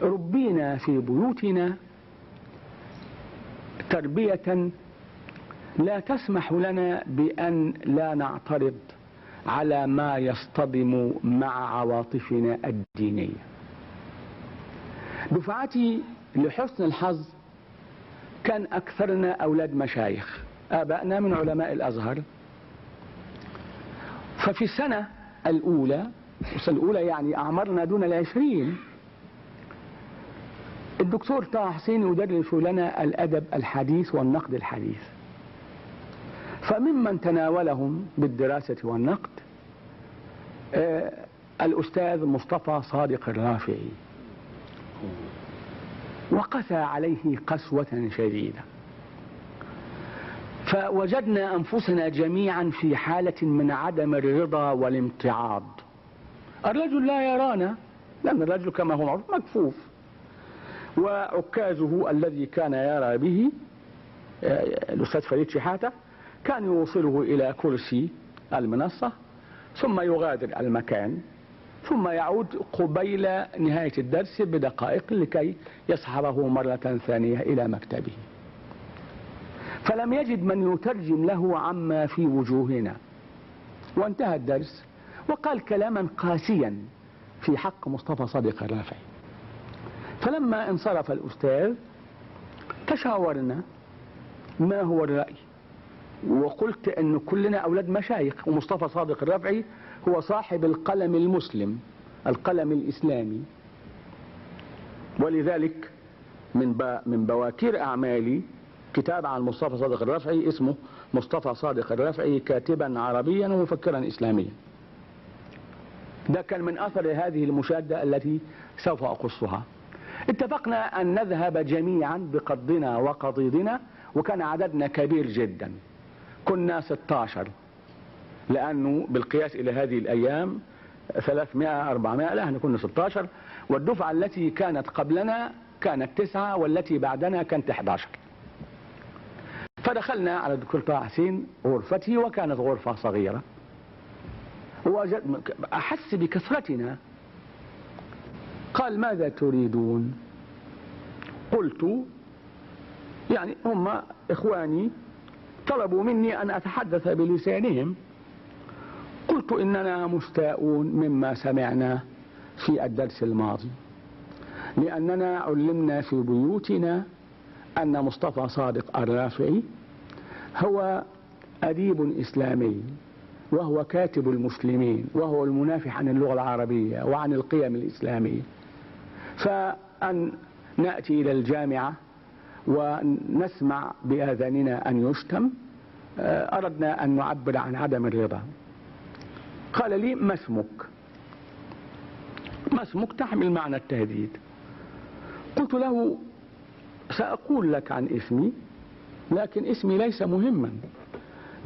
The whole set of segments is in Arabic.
ربينا في بيوتنا تربية لا تسمح لنا بأن لا نعترض على ما يصطدم مع عواطفنا الدينية. دفعتي لحسن الحظ كان أكثرنا أولاد مشايخ، آبائنا من علماء الأزهر. ففي السنة الأولى يعني أعمارنا دون 20، الدكتور طه حسين يدرس لنا الأدب الحديث والنقد الحديث. فممن تناولهم بالدراسة والنقد الأستاذ مصطفى صادق الرافعي، وقسى عليه قسوة شديدة. فوجدنا أنفسنا جميعا في حالة من عدم الرضا والامتعاض. الرجل لا يرانا، لأن الرجل كما هو معروف مكفوف، وعكازه الذي كان يرى به الأستاذ فريد شحاتة كان يوصله إلى كرسي المنصة ثم يغادر المكان، ثم يعود قبيل نهاية الدرس بدقائق لكي يصحبه مرة ثانية إلى مكتبه. فلم يجد من يترجم له عما في وجوهنا، وانتهى الدرس وقال كلاما قاسيا في حق مصطفى صادق الرافعي. فلما انصرف الأستاذ تشاورنا ما هو الرأي، وقلت أن كلنا أولاد مشايخ، ومصطفى صادق الرافعي هو صاحب القلم المسلم، القلم الإسلامي. ولذلك من بواكير أعمالي كتاب عن مصطفى صادق الرافعي اسمه مصطفى صادق الرافعي كاتبا عربيا ومفكرا إسلاميا. ده كان من أثر هذه المشادة التي سوف أقصها. اتفقنا أن نذهب جميعا بقضنا وقضيضنا، وكان عددنا كبير جدا، كنا 16، لأنه بالقياس إلى هذه الأيام 300 400، لا احنا كنا 16، والدفعة التي كانت قبلنا كانت 9، والتي بعدنا كانت 11. فدخلنا على الدكتور طه حسين غرفته، وكانت غرفة صغيرة، أحس بكثرتنا. قال ماذا تريدون؟ قلت يعني هم إخواني طلبوا مني أن أتحدث بلسانهم. قلت إننا مستاءون مما سمعنا في الدرس الماضي، لأننا علمنا في بيوتنا أن مصطفى صادق الرافعي هو أديب إسلامي، وهو كاتب المسلمين، وهو المنافح عن اللغة العربية وعن القيم الإسلامية. فأن نأتي إلى الجامعة ونسمع بآذاننا أن يشتم، أردنا أن نعبر عن عدم الرضا. قال لي ما اسمك؟ ما اسمك تحمل معنى التهديد. قلت له سأقول لك عن اسمي، لكن اسمي ليس مهما،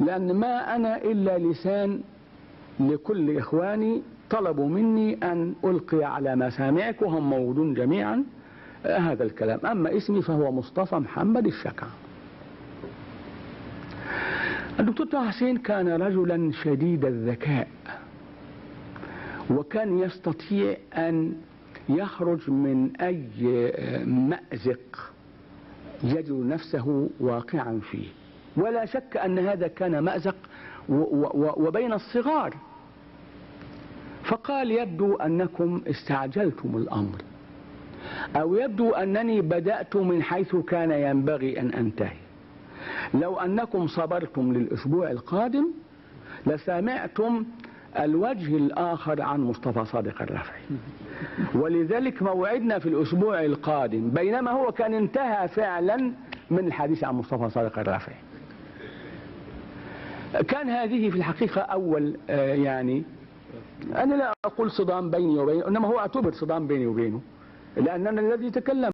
لأن ما أنا إلا لسان لكل إخواني طلبوا مني أن ألقي على مسامعك، وهم موجودون جميعا هذا الكلام. أما اسمي فهو مصطفى محمد الشكع. الدكتور طه حسين كان رجلا شديد الذكاء، وكان يستطيع أن يخرج من أي مأزق يجد نفسه واقعا فيه، ولا شك أن هذا كان مأزق وبين الصغار. فقال يبدو أنكم استعجلتم الأمر، أو يبدو أنني بدأت من حيث كان ينبغي أن أنتهي. لو أنكم صبرتم للأسبوع القادم لسمعتم الوجه الآخر عن مصطفى صادق الرافعي، ولذلك موعدنا في الأسبوع القادم، بينما هو كان انتهى فعلا من الحديث عن مصطفى صادق الرافعي. كان هذه في الحقيقة أول يعني أنا لا أقول صدام بيني وبينه، إنما هو اعتبر صدام بيني وبينه، لأننا الذي تكلم